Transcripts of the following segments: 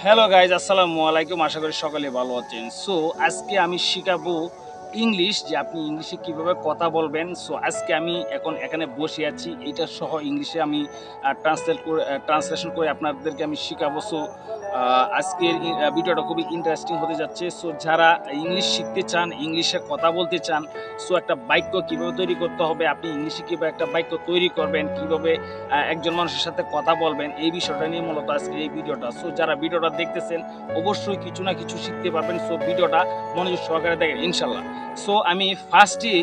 Hello guys, আসসালামু আলাইকুম। আশা করি সকলে ভালো আছেন। সো আজকে আমি শিখাবো ইংলিশ, যে আপনি ইংলিশে কিভাবে কথা বলবেন। সো আজকে আমি এখন এখানে বসে আছি, এইটা সহ ইংলিশে আমি ট্রান্সলেশন করে আপনাদেরকে আমি শিখাবো। সো আজকের ভিডিওটা খুবই ইন্টারেস্টিং হতে যাচ্ছে। সো যারা ইংলিশ শিখতে চান, ইংলিশে কথা বলতে চান, সো একটা বাক্য কীভাবে তৈরি করতে হবে, আপনি ইংলিশে কীভাবে একটা বাক্য তৈরি করবেন, কীভাবে একজন মানুষের সাথে কথা বলবেন, এই বিষয়টা নিয়ে মূলত আজকে এই ভিডিওটা। সো যারা ভিডিওটা দেখতেছেন অবশ্যই কিছু না কিছু শিখতে পারবেন। সো ভিডিওটা মনোযোগ সহকারে দেখেন ইনশাল্লাহ। সো আমি ফার্স্টেই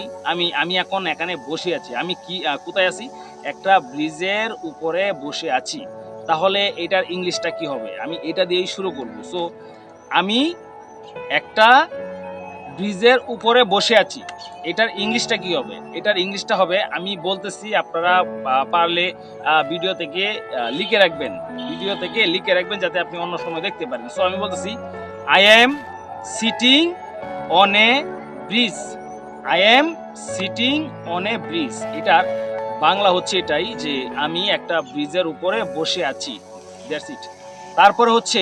আমি এখন এখানে বসে আছি। আমি কোথায় আছি? একটা ব্রিজের উপরে বসে আছি। তাহলে এটার ইংলিশটা কি হবে? আমি এটা দিয়েই শুরু করব। সো আমি একটা ব্রিজের উপরে বসে আছি, এটার ইংলিশটা কি হবে? এটার ইংলিশটা হবে, আমি বলতেছি, আপনারা পারলে ভিডিও থেকে লিখে রাখবেন যাতে আপনি অন্য সময় দেখতে পারেন। সো আমি বলতেছি, I am sitting on a bridge. I am sitting on a bridge, এটার বাংলা হচ্ছে এটাই, যে আমি একটা ব্রিজের উপরে বসে আছি। That's it. তারপরে হচ্ছে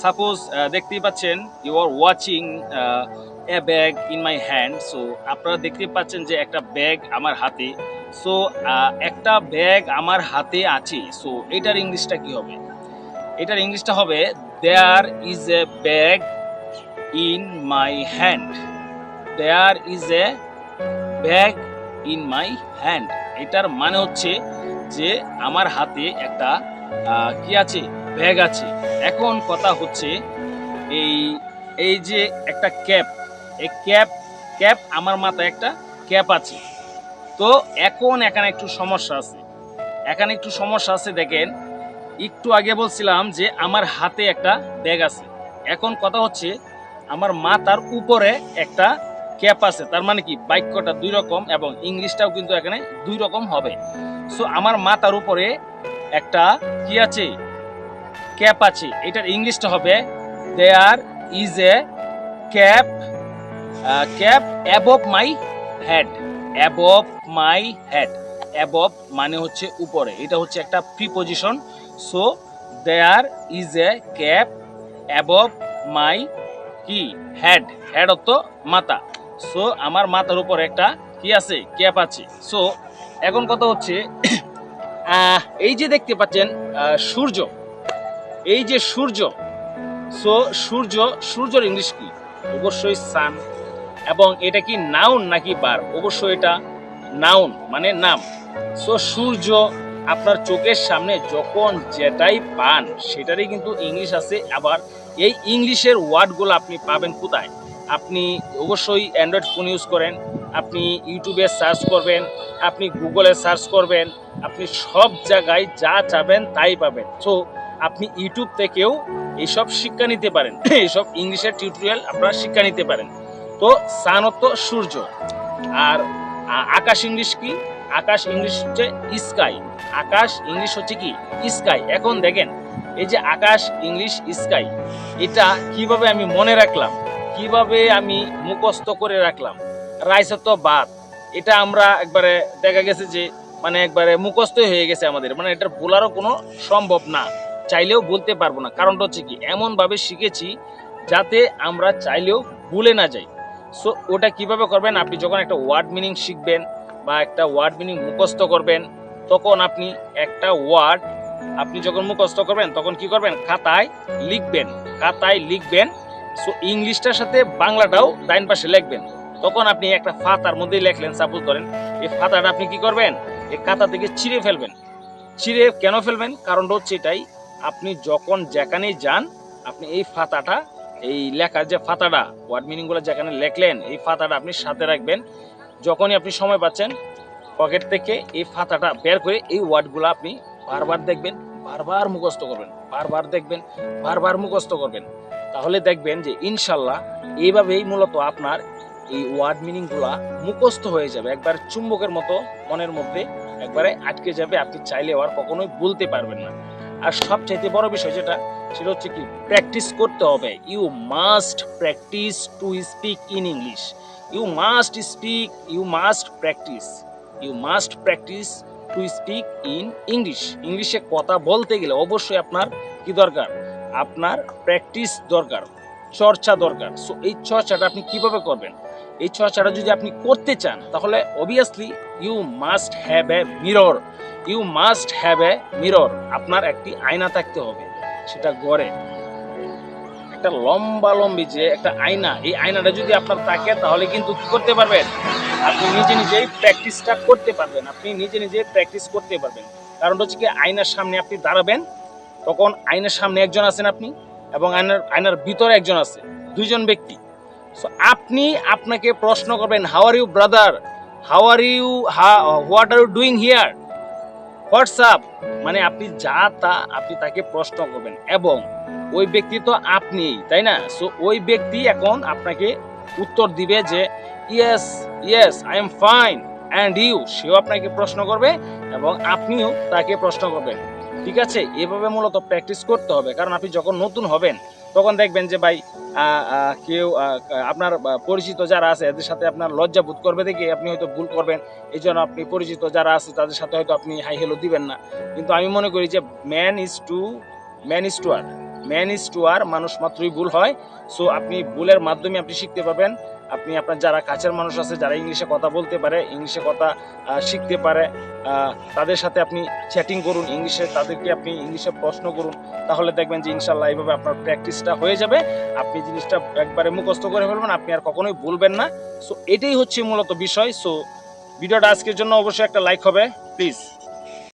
সাপোজ দেখতেই পাচ্ছেন, you are watching a bag in my hand. So আপনারা দেখতে পাচ্ছেন যে একটা ব্যাগ আমার হাতে। সো একটা ব্যাগ আমার হাতে আছে। সো এটার ইংলিশটা কি হবে? এটার ইংলিশটা হবে, there is a bag in my hand. There is a bag in my hand. এটার মানে হচ্ছে যে আমার হাতে একটা কি আছে? ব্যাগ আছে। এখন কথা হচ্ছে, এই এই যে একটা ক্যাপ, এই ক্যাপ আমার মাথায় একটা ক্যাপ আছে। তো এখন এখানে একটু সমস্যা আছে। দেখেন, একটু আগে বলছিলাম যে আমার হাতে একটা ব্যাগ আছে। এখন কথা হচ্ছে, আমার মাথার উপরে একটা ক্যাপ আছে। তার মানে কি, বাক্যটা দুই রকম এবং ইংলিশটাও কিন্তু এখানে দুই রকম হবে। সো আমার মাথার উপরে একটা কি আছে? ক্যাপ আছে। এটার ইংলিশটা হবে, there is a cap above my head. Above my head. Above মানে হচ্ছে উপরে, এটা হচ্ছে একটা preposition. So there is a cap above my কি হেড। হেড অর্থ মাথা। সো আমার মাথার উপরে একটা কি আছে? ক্যাপ আছে। সো এখন কথা হচ্ছে, এই যে দেখতে পাচ্ছেন সূর্য, এই যে সূর্য। সো সূর্যর ইংলিশ কি? অবশ্যই সান। এবং এটা কি নাউন নাকি ভার্ব? অবশ্যই এটা নাউন, মানে নাম। সো সূর্য, আপনার চোখের সামনে যখন যেটাই পান সেটারই কিন্তু ইংলিশ আছে। আবার এই ইংলিশের ওয়ার্ডগুলো আপনি পাবেন কোথায়? আপনি অবশ্যই অ্যান্ড্রয়েড ফোন ইউজ করেন, আপনি ইউটিউবে সার্চ করবেন, আপনি গুগলে সার্চ করবেন, আপনি সব জায়গায় যা চাবেন তাই পাবেন। সো আপনি ইউটিউব থেকেও এইসব শিক্ষা নিতে পারেন, এইসব ইংলিশের টিউটোরিয়াল আপনারা শিক্ষা নিতে পারেন। তো সান অর্থ সূর্য। আর আকাশ ইংলিশ কি? আকাশ ইংলিশ হচ্ছে স্কাই। আকাশ ইংলিশ হচ্ছে কি? স্কাই। এখন দেখেন, এই যে আকাশ ইংলিশ স্কাই, এটা কিভাবে আমি মনে রাখলাম, কিভাবে আমি মুখস্থ করে রাখলাম? রাইস তো বাদ, এটা আমরা একবারে দেখা গেছে যে মানে একবারে মুখস্থই হয়ে গেছে আমাদের, মানে এটার বলারও কোনো সম্ভব না, চাইলেও বলতে পারবো না। কারণটা হচ্ছে কি, এমনভাবে শিখেছি যাতে আমরা চাইলেও ভুলে না যাই। সো ওটা কিভাবে করবেন? আপনি যখন একটা ওয়ার্ড মিনিং শিখবেন বা একটা ওয়ার্ড মিনিং মুখস্থ করবেন, তখন আপনি একটা ওয়ার্ড আপনি যখন মুখস্থ করবেন তখন কি করবেন? খাতায় লিখবেন। সো ইংলিশটার সাথে বাংলাটাও ডাইন পাশে লিখবেন। তখন আপনি একটা খাতার মধ্যে লিখলেন, সাপোজ ধরেন এই খাতাটা আপনি কি করবেন? এই খাতা থেকে ছিঁড়ে ফেলবেন। ছিঁড়ে কেন ফেলবেন? কারণটা হচ্ছে এটাই, আপনি যখন যেখানেই যান, আপনি এই খাতাটা, এই লেখার যে খাতাটা, ওয়ার্ড মিনিংগুলো যেখানে লেখলেন, এই খাতাটা আপনি সাথে রাখবেন। যখনই আপনি সময় পাচ্ছেন, পকেট থেকে এই খাতাটা বের করে এই ওয়ার্ডগুলো আপনি বারবার দেখবেন, বারবার মুখস্থ করবেন, বারবার মুখস্থ করবেন। তাহলে দেখবেন যে ইনশাল্লাহ এইভাবেই মূলত আপনার এই ওয়ার্ড মিনিংগুলা মুখস্থ হয়ে যাবে, একবার চুম্বকের মতো মনের মধ্যে একবারে আটকে যাবে। আপনি চাইলে আর কখনোই বলতে পারবেন না। আর সবচাইতে বড় বিষয় যেটা, সেটা হচ্ছে কি, প্র্যাকটিস করতে হবে। You must practice to speak in English. You must practice to speak in English. ইংলিশে কথা বলতে গেলে অবশ্যই আপনার কি দরকার? আপনার প্র্যাকটিস দরকার, চর্চা দরকার। সো এই চর্চাটা আপনি কিভাবে করবেন? এই চর্চাটা যদি আপনি করতে চান তাহলে obviously you must have a mirror. You must have a mirror. আপনার একটি আয়না থাকতে হবে, সেটা গড়ে একটা লম্বি যে একটা আয়না, এই আয়নাটা যদি আপনার থাকে তাহলে কিন্তু কি করতে পারবেন? আপনি নিজে নিজেই প্র্যাকটিসটা করতে পারবেন। আপনি নিজে নিজে প্র্যাকটিস করতে পারবেন। কারণ হচ্ছে কি, আয়নার সামনে আপনি দাঁড়াবেন, তখন আয়নার সামনে একজন আছেন আপনি, এবং আয়নার ভিতরে একজন আছে, দুইজন ব্যক্তি। সো আপনি আপনাকে প্রশ্ন করবেন, how are you brother, how are you, what are you doing here, WhatsApp, মানে আপনি যা তা আপনি তাকে প্রশ্ন করবেন, এবং ওই ব্যক্তি তো আপনি, তাই না? সো ওই ব্যক্তি এখন আপনাকে উত্তর দিবে যে yes yes I am fine, and you, সেও আপনাকে প্রশ্ন করবে এবং আপনিও তাকে প্রশ্ন করবেন। ঠিক আছে, এভাবে মূলত প্র্যাকটিস করতে হবে। কারণ আপনি যখন নতুন হবেন তখন দেখবেন যে ভাই কেউ আপনার পরিচিত যারা আছে এদের সাথে আপনার লজ্জা বোধ করবে দেখে আপনি হয়তো ভুল করবেন। এই জন্য আপনি পরিচিত যারা আছে তাদের সাথে হয়তো আপনি হাই হেলো দিবেন না। কিন্তু আমি মনে করি যে ম্যান ইজ টু আর, মানুষ মাত্রই ভুল হয়। সো আপনি ভুলের মাধ্যমে আপনি শিখতে পারবেন। আপনি আপনার যারা কাছের মানুষ আছে, যারা ইংলিশে কথা বলতে পারে, ইংলিশে কথা শিখতে পারে, তাদের সাথে আপনি চ্যাটিং করুন ইংলিশে, তাদেরকে আপনি ইংলিশে প্রশ্ন করুন, তাহলে দেখবেন যে ইনশাল্লাহ এইভাবে আপনার প্র্যাকটিসটা হয়ে যাবে। আপনি জিনিসটা একবারে মুখস্থ করে ফেলবেন, আপনি আর কখনোই ভুলবেন না। সো এটাই হচ্ছে মূলত বিষয়। সো ভিডিওটা আজকের জন্য অবশ্যই একটা লাইক হবে প্লিজ।